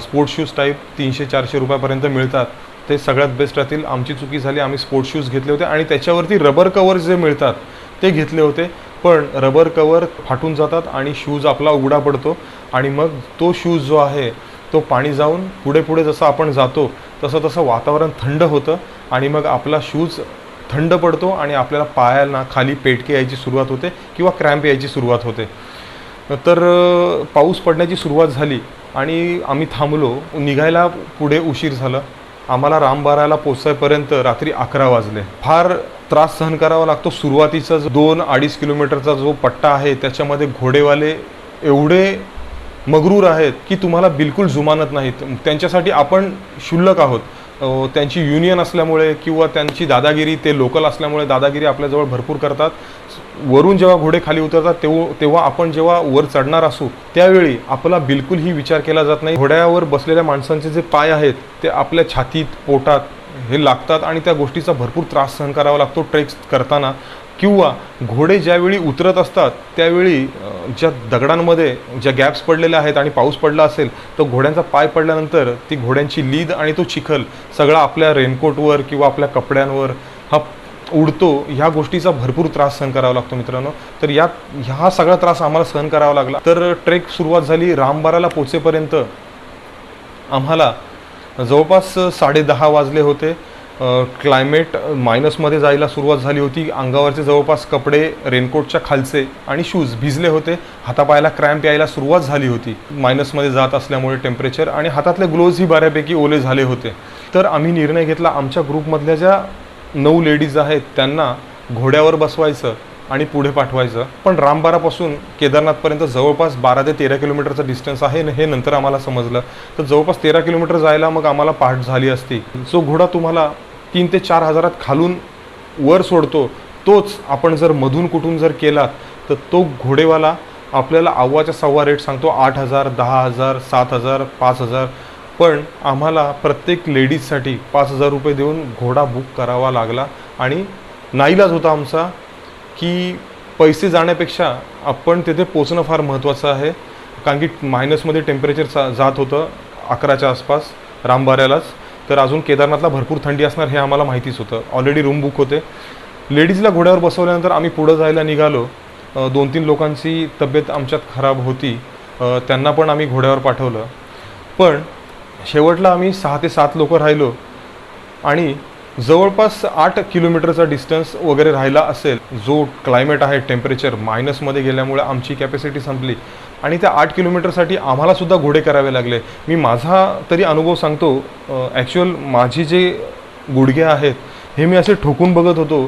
स्पोर्ट्स शूज टाईप 300-400 रुपयापर्यंत मिळतात, ते सगळ्यात बेस्ट राहतील. आमची चुकी झाली, आम्ही स्पोर्ट्स शूज घेतले होते आणि त्याच्यावरती रबर कवर जे मिळतात ते घेतले होते, पण रबर कवर फाटून जातात आणि शूज आपला उघडा पडतो आणि मग तो शूज जो आहे तो पाणी जाऊन पुढे जसं आपण जातो तसं वातावरण थंड होतं आणि मग आपला शूज थंड पडतो आणि आपल्याला पायाला खाली पेटके यायची सुरुवात होते किंवा क्रॅम्प यायची सुरुवात होते. तर पाऊस पडण्याची सुरुवात झाली आणि आम्ही थांबलो. निघायला पुढे उशीर झाला. आम्हाला रामबाराला पोचायपर्यंत रात्री 11 वाजले. फार त्रास सहन करावा लागतो. सुरुवातीचा जो 2-2.5 किलोमीटरचा जो पट्टा आहे त्याच्यामध्ये घोडेवाले एवढे मगरूर आहेत की तुम्हाला बिलकुल जुमानत नाहीत. त्यांच्यासाठी आपण क्षुल्लक आहोत. त्यांची युनियन असल्यामुळे किंवा त्यांची दादागिरी, ते लोकल असल्यामुळे दादागिरी आपल्याजवळ भरपूर करतात. वरून जेव्हा घोडे खाली उतरतात तेव्हा आपण जेव्हा वर चढणार असू त्यावेळी आपला बिलकुलही विचार केला जात नाही. घोड्यावर बसलेल्या माणसांचे जे पाय आहेत ते आपल्या छातीत, पोटात हे लागतात आणि त्या गोष्टीचा भरपूर त्रास सहन करावा लागतो ट्रेक करताना. किंवा घोडे ज्यावेळी उतरत असतात त्यावेळी ज्या दगडांमध्ये ज्या गॅप्स पडलेल्या आहेत आणि पाऊस पडला असेल तर घोड्यांचा पाय पडल्यानंतर ती घोड्यांची लीद आणि तो चिखल सगळा आपल्या रेनकोटवर किंवा आपल्या कपड्यांवर हा उडतो. ह्या गोष्टीचा भरपूर त्रास सहन करावा लागतो मित्रांनो. तर ह्या सगळा त्रास आम्हाला सहन करावा लागला. तर ट्रेक सुरुवात झाली. रामबाराला पोचेपर्यंत आम्हाला जवळपास 10:30 वाजले होते. क्लायमेट मायनसमध्ये जायला सुरुवात झाली होती. अंगावरचे जवळपास कपडे, रेनकोटच्या खालचे आणि शूज भिजले होते. हातापायाला क्रॅम्प यायला सुरुवात झाली होती मायनसमध्ये जात असल्यामुळे टेम्परेचर, आणि हातातले ग्लोव्हजही बऱ्यापैकी ओले झाले होते. तर आम्ही निर्णय घेतला, आमच्या ग्रुपमधल्या ज्या 9 लेडीज आहेत त्यांना घोड्यावर बसवायचं आणि पुढे पाठवायचं. पण रामबारापासून केदारनाथपर्यंत जवळपास 12 ते 13 किलोमीटरचं डिस्टन्स आहे हे नंतर आम्हाला समजलं. तर जवळपास 13 किलोमीटर जायला मग आम्हाला पहाट झाली असती. जो घोडा तुम्हाला 3 ते 4 हजारात खालून वर सोडतो तोच आपण जर मधून कुठून जर केलात तर तो घोडेवाला आपल्याला अव्वाच्या सव्वा रेट सांगतो 8,000, 10,000, 7,000, 5,000. पण आम्हाला प्रत्येक लेडीजसाठी 5,000 रुपये देऊन घोडा बुक करावा लागला आणि नाईलाज होता आमचा की पैसे जाण्यापेक्षा आपण तिथे पोचणं फार महत्त्वाचं आहे. कारण की मायनसमध्ये टेम्परेचर जात होतं 11च्या आसपास रामबाऱ्यालाच. तर अजून केदारनाथला भरपूर थंडी असणार हे आम्हाला माहितीच होतं. ऑलरेडी रूम बुक होते. लेडीजला घोड्यावर बसवल्यानंतर आम्ही पुढं जायला निघालो. 2-3 लोकांची तब्येत आमच्यात खराब होती, त्यांना पण आम्ही घोड्यावर पाठवलं. पण शेवटला आम्ही 6 ते 7 लोक राहिलो आणि जवळपास 8 किलोमीटरचा डिस्टन्स वगैरे राहिला असेल. जो क्लायमेट आहे, टेम्परेचर मायनसमध्ये गेल्यामुळे आमची कॅपॅसिटी संपली आणि त्या 8 किलोमीटरसाठी आम्हालासुद्धा घोडे करावे लागले. मी माझा तरी अनुभव सांगतो. ॲक्च्युअल माझी जे गुडघे आहेत हे मी असे ठोकून बघत होतो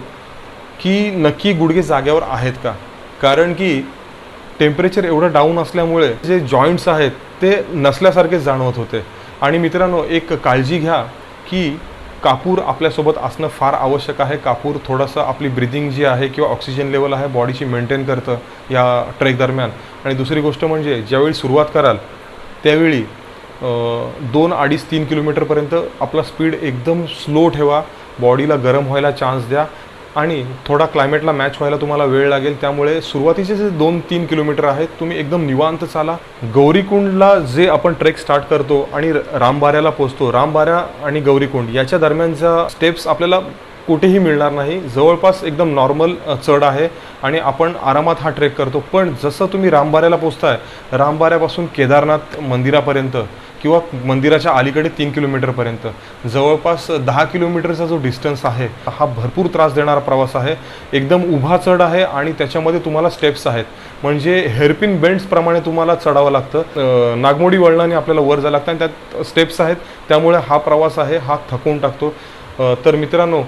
की नक्की गुडघे जाग्यावर आहेत का, कारण की टेम्परेचर एवढं डाऊन असल्यामुळे जे जॉईंट्स आहेत ते नसल्यासारखेच जाणवत होते. आणि मित्रांनो, एक काळजी घ्या की कापूर आपल्यासोबत असणं फार आवश्यक आहे. कापूर थोडंसं आपली ब्रिदिंग जी आहे किंवा ऑक्सिजन लेवल आहे बॉडीची मेंटेन करतं या ट्रेक दरम्यान. आणि दुसरी गोष्ट म्हणजे ज्यावेळी सुरुवात कराल त्यावेळी 2, 2.5, 3 किलोमीटरपर्यंत आपला स्पीड एकदम स्लो ठेवा. बॉडीला गरम व्हायला चान्स द्या आणि थोडा क्लायमेटला मॅच व्हायला तुम्हाला वेळ लागेल. त्यामुळे सुरुवातीचे जे 2-3 किलोमीटर आहेत तुम्ही एकदम निवांत चाला. गौरीकुंडला जे आपण ट्रेक स्टार्ट करतो आणि रामबाऱ्याला पोहोचतो, रामबाऱ्या आणि गौरीकुंड याच्या दरम्यानच्या स्टेप्स आपल्याला कुठेही मिळणार नाही. जवळपास एकदम नॉर्मल चढ आहे आणि आपण आरामात हा ट्रेक करतो. पण जसं तुम्ही रामबाऱ्याला पोहोचताय, रामबाऱ्यापासून केदारनाथ मंदिरापर्यंत किंवा मंदिराच्या अलीकडे 3 किलोमीटरपर्यंत जवळपास 10 किलोमीटरचा जो डिस्टन्स आहे हा भरपूर त्रास देणारा प्रवास आहे. एकदम उभा चढ आहे आणि त्याच्यामध्ये तुम्हाला स्टेप्स आहेत, म्हणजे हेअरपिन बेंड्सप्रमाणे तुम्हाला चढावं लागतं. नागमोडी वळणाने आपल्याला वर जावं लागतं आणि त्यात स्टेप्स आहेत. त्यामुळे हा प्रवास आहे हा थकवून टाकतो. तर मित्रांनो,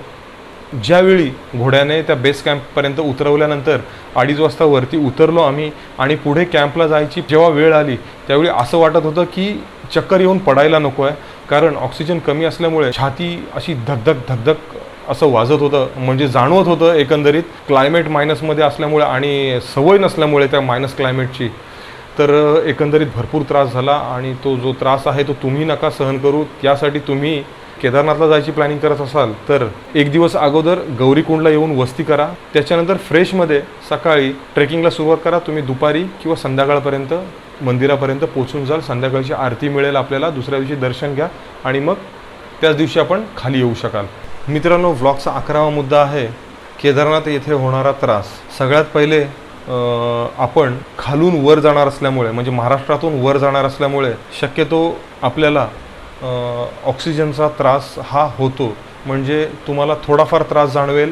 ज्यावेळी घोड्याने त्या बेस कॅम्पपर्यंत उतरवल्यानंतर 2:30 वाजता वरती उतरलो आम्ही आणि पुढे कॅम्पला जायची जेव्हा वेळ आली त्यावेळी असं वाटत होतं की चक्कर येऊन पडायला नको आहे. कारण ऑक्सिजन कमी असल्यामुळे छाती अशी धकधक धकधक असं वाजत होतं, म्हणजे जाणवत होतं. एकंदरीत क्लायमेट मायनसमध्ये असल्यामुळे आणि सवय नसल्यामुळे त्या मायनस क्लायमेटची, तर एकंदरीत भरपूर त्रास झाला. आणि तो जो त्रास आहे तो तुम्ही नका सहन करू. त्यासाठी तुम्ही केदारनाथला जायची प्लॅनिंग करत असाल तर एक दिवस अगोदर गौरीकुंडला येऊन वस्ती करा. त्याच्यानंतर फ्रेशमध्ये सकाळी ट्रेकिंगला सुरुवात करा. तुम्ही दुपारी किंवा संध्याकाळपर्यंत मंदिरापर्यंत पोहोचून जाल. संध्याकाळची आरती मिळेल आपल्याला. दुसऱ्या दिवशी दर्शन घ्या आणि मग त्याच दिवशी आपण खाली येऊ शकाल. मित्रांनो, व्लॉगचा 11वा मुद्दा आहे केदारनाथ येथे होणारा त्रास. सगळ्यात पहिले आपण खालून वर जाणार असल्यामुळे, म्हणजे महाराष्ट्रातून वर जाणार असल्यामुळे शक्यतो आपल्याला ऑक्सिजनचा त्रास हा होतो. म्हणजे तुम्हाला थोडाफार त्रास जाणवेल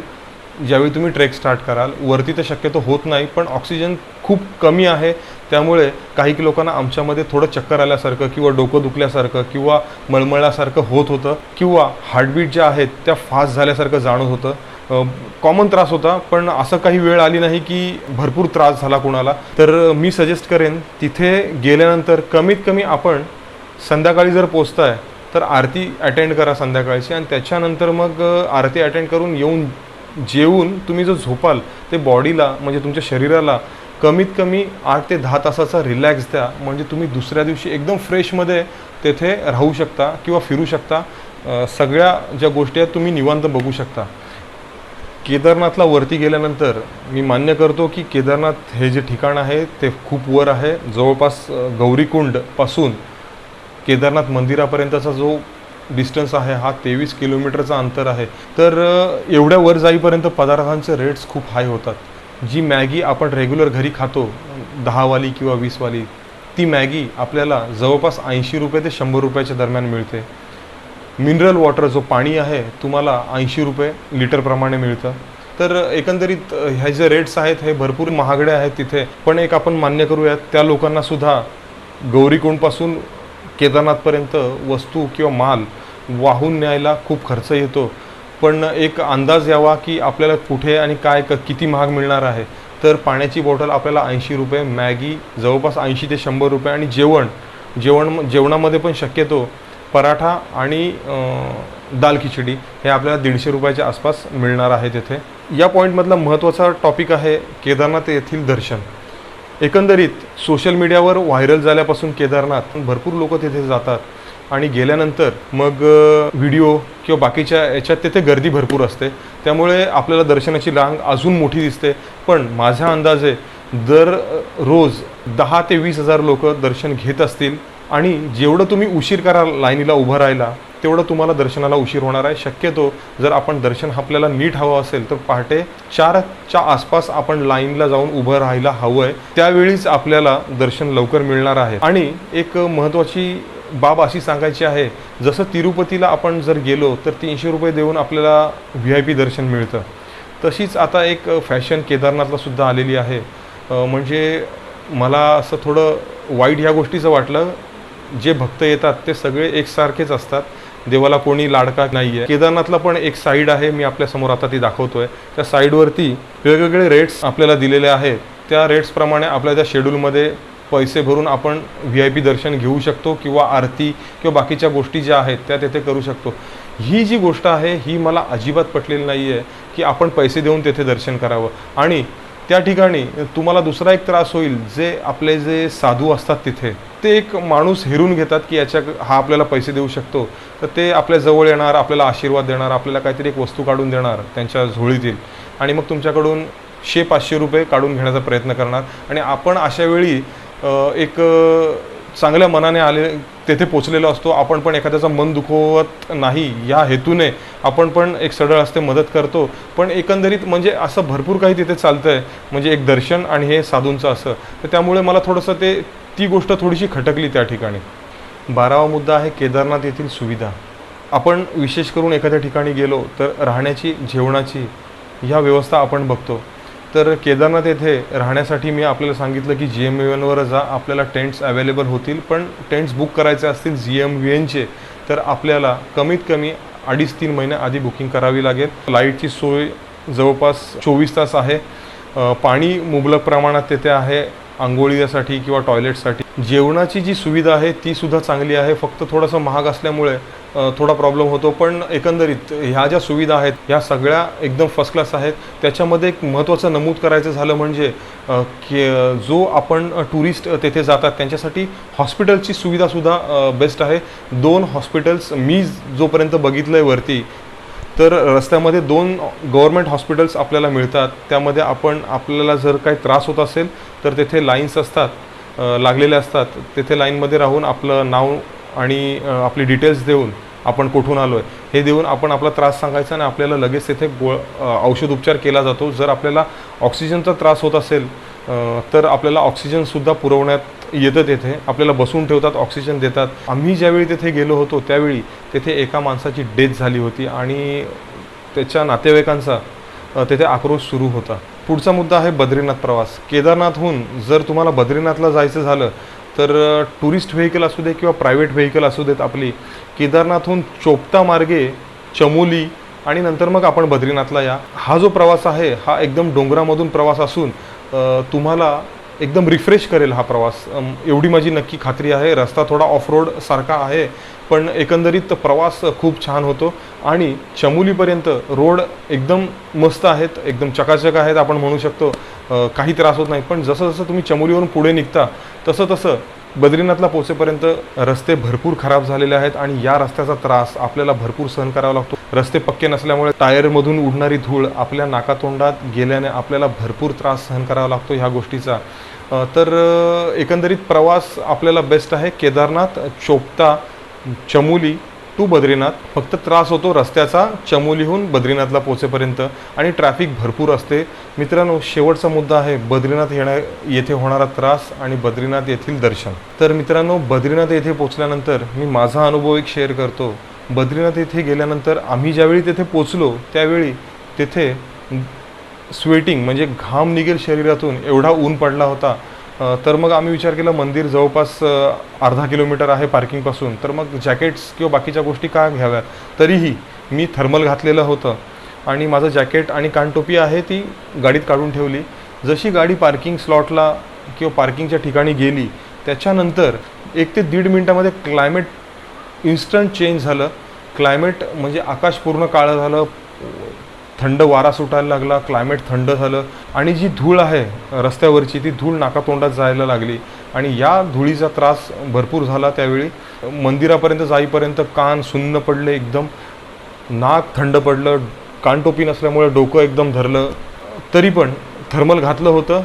ज्यावेळी तुम्ही ट्रेक स्टार्ट कराल. वरती तर शक्यतो होत नाही, पण ऑक्सिजन खूप कमी आहे. त्यामुळे काही लोकांना आमच्यामध्ये थोडं चक्कर आल्यासारखं किंवा डोकं दुखल्यासारखं किंवा मळमळल्यासारखं होत होतं किंवा हार्टबीट ज्या आहेत त्या फास्ट झाल्यासारखं जाणवत होतं. कॉमन त्रास होता, पण असं काही वेळ आली नाही की भरपूर त्रास झाला कोणाला. तर मी सजेस्ट करेन तिथे गेल्यानंतर कमीत कमी आपण संध्याकाळी जर पोचताय तर आरती अटेंड करा संध्याकाळची. आणि त्याच्यानंतर मग आरती अटेंड करून येऊन जेवून तुम्ही जो झोपाल ते बॉडीला, म्हणजे तुमच्या शरीराला कमीत कमी 8 ते 10 तासाचा रिलॅक्स द्या. म्हणजे तुम्ही दुसऱ्या दिवशी एकदम फ्रेशमध्ये तेथे राहू शकता किंवा फिरू शकता. सगळ्या ज्या गोष्टी आहेत तुम्ही निवांत बघू शकता. केदारनाथला वरती गेल्यानंतर मी मान्य करतो की केदारनाथ हे जे ठिकाण आहे ते खूप वर आहे. जवळपास गौरीकुंडपासून केदारनाथ मंदिरापर्यंतचा जो डिस्टन्स आहे हा 23 किलोमीटरचा अंतर आहे. तर एवढ्या वर जाईपर्यंत पदार्थांचे रेट्स खूप हाय होतात. जी मॅगी आपण रेग्युलर घरी खातो 10 वाली किंवा 20 वाली, ती मॅगी आपल्याला जवळपास 80 रुपये ते 100 रुपयाच्या दरम्यान मिळते. मिनरल वॉटर जो पाणी आहे तुम्हाला 80 रुपये लिटरप्रमाणे मिळतं. तर एकंदरीत ह्या जे रेट्स आहेत हे भरपूर महागडे आहेत तिथे. पण एक आपण मान्य करूयात, त्या लोकांनासुद्धा गौरीकुंडपासून केदारनाथपर्यंत वस्तू किंवा माल वाहून न्यायला खूप खर्च येतो. पण एक अंदाज यावा की आपल्याला कुठे आणि काय किती महाग मिळणार आहे. तर पाण्याची बॉटल आपल्याला 80 रुपये, मॅगी जवळपास 80 ते 100 रुपये आणि जेवणामध्ये पण शक्यतो पराठा आणि दाल खिचडी हे आपल्याला 150 रुपयाच्या आसपास मिळणार आहे तिथे. या पॉईंटमधला महत्त्वाचा टॉपिक आहे केदारनाथ येथील दर्शन. एकंदरीत सोशल मीडियावर व्हायरल झाल्यापासून केदारनाथ भरपूर लोक तिथे जातात आणि गेल्यानंतर मग व्हिडिओ किंवा बाकीच्या याच्यात तिथे गर्दी भरपूर असते. त्यामुळे आपल्याला दर्शनाची रांग अजून मोठी दिसते. पण माझ्या अंदाजे दररोज 10 ते 20 हजार लोक दर्शन घेत असतील. आणि जेवढं तुम्ही उशीर कराल लाईनीला उभं राहायला तेवढं तुम्हाला दर्शनाला उशीर होणार आहे. शक्यतो जर आपण दर्शन आपल्याला नीट हवं असेल तर पहाटे 4च्या आसपास आपण लाईनला जाऊन उभं राहायला हवं आहे. त्यावेळीच आपल्याला दर्शन लवकर मिळणार आहे. आणि एक महत्त्वाची बाब अशी सांगायची आहे, जसं तिरुपतीला आपण जर गेलो तर 300 रुपये देऊन आपल्याला VIP दर्शन मिळतं, तशीच आता एक फॅशन केदारनाथला सुद्धा आलेली आहे. म्हणजे मला असं थोडं वाईट ह्या गोष्टीचं वाटलं. जे भक्त येतात ते सगळे एकसारखेच असतात. देवाला कोणी लाडका नाही आहे. केदारनाथला पण एक साईड आहे, मी आपल्यासमोर आता ती दाखवतोय. त्या साईडवरती वेगवेगळे रेट्स आपल्याला दिलेले आहेत. त्या रेट्सप्रमाणे आपल्या त्या शेड्यूलमध्ये पैसे भरून आपण VIP दर्शन घेऊ शकतो किंवा आरती किंवा बाकीच्या गोष्टी ज्या आहेत त्या तिथे करू शकतो. ही जी गोष्ट आहे ही मला अजिबात पटलेली नाही आहे की आपण पैसे देऊन तेथे दर्शन करावं आणि त्या ठिकाणी तुम्हाला दुसरा एक त्रास होईल, जे आपले जे साधू असतात तिथे ते एक माणूस हेरून घेतात की हा आपल्याला पैसे देऊ शकतो, तर ते आपल्या जवळ येणार, आपल्याला आशीर्वाद देणार, आपल्याला काहीतरी एक वस्तू काढून देणार त्यांच्या झोळीतील आणि मग तुमच्याकडून 100-500 रुपये काढून घेण्याचा प्रयत्न करणार आणि आपण अशा वेळी एक चांगल्या मनाने आले तेथे पोचलेलो असतो, आपण पण एखाद्याचं मन दुखवत नाही या हेतूने आपण पण एक सढळ असते मदत करतो, पण एकंदरीत म्हणजे असं भरपूर काही तिथे चालतं आहे, म्हणजे एक दर्शन आणि हे साधूंचं असं, तर त्यामुळे मला थोडंसं ती गोष्ट थोडीशी खटकली त्या ठिकाणी. 12वा मुद्दा आहे केदारनाथ येथील सुविधा. आपण विशेष करून एखाद्या ठिकाणी गेलो तर राहण्याची, जेवणाची ह्या व्यवस्था आपण बघतो. तर केदारनाथ येथे राहण्यासाठी मी आपल्याला सांगितलं की GMVNवर जा, आपल्याला टेंट्स अवेलेबल होतील, पण टेंट्स बुक करायचे असतील GMVNचे तर आपल्याला कमीत कमी 2.5-3 महिने आधी बुकिंग करावी लागेल. लाईटची सोय जवळपास 24 तास आहे, पाणी मुबलक प्रमाणात तेथे आहे आंघोळीसाठी किंवा टॉयलेटसाठी. जेवणाची जी सुविधा आहे ती सुद्धा चांगली आहे, फक्त थोडंसं महाग असल्यामुळे थोडा प्रॉब्लेम होतो, पण एकंदरीत ह्या ज्या सुविधा आहेत ह्या सगळ्या एकदम फर्स्ट क्लास आहेत. त्याच्यामध्ये एक महत्त्वाचं नमूद करायचं झालं म्हणजे की जो आपण टुरिस्ट तेथे जातात त्यांच्यासाठी हॉस्पिटलची सुविधासुद्धा बेस्ट आहे. 2 हॉस्पिटल्स मी जोपर्यंत बघितलं आहे वरती, तर रस्त्यामध्ये 2 गव्हर्मेंट हॉस्पिटल्स आपल्याला मिळतात. त्यामध्ये आपल्याला जर काही त्रास होत असेल तर तेथे लाईन्स असतात, लागलेले असतात, तेथे लाईनमध्ये राहून आपलं नाव आणि आपली डिटेल्स देऊन आपण कुठून आलो आहे हे देऊन आपण आपला त्रास सांगायचा आणि आपल्याला लगेच तेथे औषध उपचार केला जातो. जर आपल्याला ऑक्सिजनचा त्रास होत असेल तर आपल्याला ऑक्सिजनसुद्धा पुरवण्यात येतं, तेथे आपल्याला बसून ठेवतात, ऑक्सिजन देतात. आम्ही ज्यावेळी तेथे गेलो होतो त्यावेळी तेथे एका माणसाची डेथ झाली होती आणि त्याच्या नातेवाईकांचा तेथे आक्रोश सुरू होता. पुढचा मुद्दा आहे बद्रीनाथ प्रवास. केदारनाथहून जर तुम्हाला बद्रीनाथला जायचं झालं तर टुरिस्ट व्हेकल असू दे किंवा प्रायव्हेट व्हेकल असू देत आपली, केदारनाथहून चोपता मार्गे चमोली आणि नंतर मग आपण बद्रीनाथला या. हा जो प्रवास आहे हा एकदम डोंगरामधून प्रवास असून तुम्हाला एकदम रिफ्रेश करेल हा प्रवास, एवढी माझी नक्की खात्री आहे. रस्ता थोडा ऑफ रोड सारखा आहे पण एकंदरीत प्रवास खूप छान होतो आणि चमोलीपर्यंत रोड एकदम मस्त आहेत, एकदम चकाचक आहेत आपण म्हणू शकतो, काही त्रास होत नाही. पण जसं जसं तुम्ही चमोलीवरून पुढे निघता तसं तसं बद्रीनाथला पोहोचेपर्यंत रस्ते भरपूर खराब झालेले आहेत आणि या रस्त्याचा त्रास आपल्याला भरपूर सहन करावा लागतो. रस्ते पक्के नसल्यामुळे टायरमधून उडणारी धूळ आपल्या नाकातोंडात गेल्याने आपल्याला भरपूर त्रास सहन करावा लागतो ह्या गोष्टीचा. तर एकंदरीत प्रवास आपल्याला बेस्ट आहे केदारनाथ, चोपता, चमोली टू बद्रीनाथ. फक्त त्रास होतो रस्त्याचा चमोलीहून बद्रीनाथला पोहोचेपर्यंत आणि ट्रॅफिक भरपूर असते. मित्रांनो, शेवटचा मुद्दा आहे बद्रीनाथ येथे होणारा त्रास आणि बद्रीनाथ येथील दर्शन. तर मित्रांनो, बद्रीनाथ येथे पोहोचल्यानंतर मी माझा अनुभव एक शेअर करतो. बद्रीनाथ येथे गेल्यानंतर आम्ही ज्यावेळी तेथे पोचलो त्यावेळी तेथे स्वेटिंग म्हणजे घाम निघेल शरीरातून एवढा ऊन पडला होता. तर मग आम्ही विचार केला मंदिर जवळपास अर्धा किलोमीटर आहे पार्किंगपासून, तर मग जॅकेट्स किंवा बाकीच्या गोष्टी का घ्याव्यात. तरीही मी थर्मल घातलेलं होतं आणि माझं जॅकेट आणि कानटोपी आहे ती गाडीत काढून ठेवली. जशी गाडी पार्किंग स्लॉटला किंवा पार्किंगच्या ठिकाणी गेली त्याच्यानंतर 1 ते 1.5 मिनटामध्ये क्लायमेट इन्स्टंट चेंज झालं. क्लायमेट म्हणजे आकाश पूर्ण काळं झालं, थंड वारा सुटायला लागला, क्लायमेट थंड झालं आणि जी धूळ आहे रस्त्यावरची ती धूळ नाकातोंडात जायला लागली आणि या धुळीचा त्रास भरपूर झाला. त्यावेळी मंदिरापर्यंत जाईपर्यंत कान सुन्न पडले, एकदम नाक थंड पडलं, कानटोपी नसल्यामुळे डोकं एकदम धरलं. तरी पण थर्मल घातलं होतं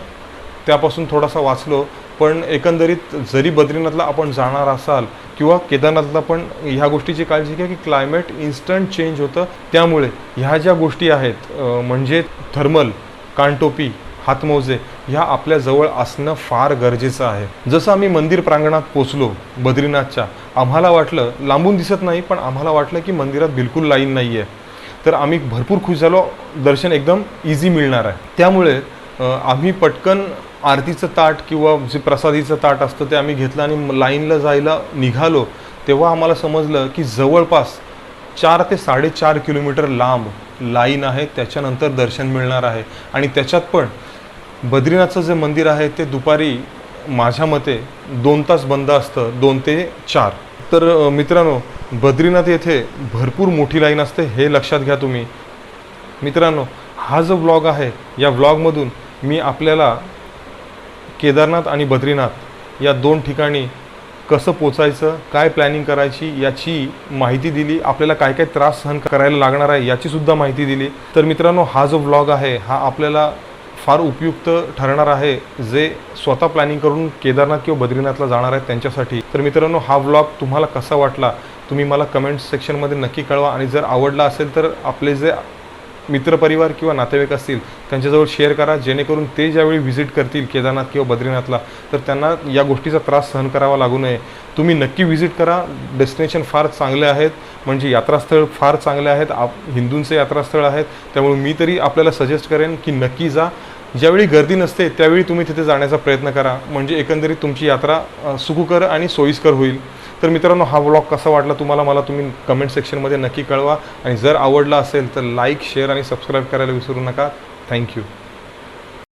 त्यापासून थोडासा वाचलो. पण एकंदरीत जरी बद्रीनाथला आपण जाणार असाल किंवा केदारनाथला पण ह्या गोष्टीची काळजी घ्या की क्लायमेट इन्स्टंट चेंज होतं. त्यामुळे ह्या ज्या गोष्टी आहेत म्हणजे थर्मल, कानटोपी, हातमोजे ह्या आपल्या जवळ असणं फार गरजेचं आहे. जसं आम्ही मंदिर प्रांगणात पोचलो बद्रीनाथच्या, आम्हाला वाटलं, लांबून दिसत नाही पण आम्हाला वाटलं की मंदिरात बिलकुल लाईन नाही आहे. तर आम्ही भरपूर खुश झालो, दर्शन एकदम इझी मिळणार आहे. त्यामुळे आम्ही पटकन आरतीचं ताट किंवा जे प्रसादीचं ताट असतं ते आम्ही घेतलं आणि लाईनला जायला निघालो. तेव्हा आम्हाला समजलं की जवळपास 4 ते 4.5 किलोमीटर लांब लाईन आहे, त्याच्यानंतर दर्शन मिळणार आहे. आणि त्याच्यात पण बद्रीनाथचं जे मंदिर आहे ते दुपारी माझ्या मते 2 तास बंद असतं, 2 ते 4. तर मित्रांनो, बद्रीनाथ येथे भरपूर मोठी लाईन असते हे लक्षात घ्या तुम्ही. मित्रांनो, हा जो व्लॉग आहे या व्लॉगमधून मी आपल्याला केदारनाथ आणि बद्रीनाथ या दोन ठिकाणी कसं पोचायचं, काय प्लॅनिंग करायची याची माहिती दिली. आपल्याला काय काय त्रास सहन करायला लागणार आहे याचीसुद्धा माहिती दिली. तर मित्रांनो, हा जो व्लॉग आहे हा आपल्याला फार उपयुक्त ठरणार आहे जे स्वतः प्लॅनिंग करून केदारनाथ किंवा बद्रीनाथला जाणार आहेत त्यांच्यासाठी. तर मित्रांनो, हा व्लॉग तुम्हाला कसा वाटला तुम्ही मला कमेंट सेक्शनमध्ये नक्की कळवा. आणि जर आवडला असेल तर आपले जे मित्रपरिवार किंवा नातेवाईक असतील त्यांच्याजवळ शेअर करा, जेणेकरून ते ज्यावेळी व्हिजिट करतील केदारनाथ किंवा बद्रीनाथला तर त्यांना या गोष्टीचा त्रास सहन करावा लागू नये. तुम्ही नक्की व्हिजिट करा. डेस्टिनेशन फार चांगले आहेत, म्हणजे यात्रास्थळ फार चांगले आहेत, हिंदूंचे यात्रास्थळ आहेत. त्यामुळे मी तरी आपल्याला सजेस्ट करेन की नक्की जा. ज्यावेळी गर्दी नसते त्यावेळी तुम्ही तिथे जाण्याचा प्रयत्न करा, म्हणजे एकंदरीत तुमची यात्रा सुखकर आणि सोयीस्कर होईल. तर मित्रांनो, हा व्लॉग कसा वाटला तुम्हाला तुम्ही कमेंट सेक्शनमध्ये नक्की कळवा. आणि जर आवडला असेल तर लाईक, शेअर आणि सबस्क्राईब करायला विसरू नका. थँक्यू.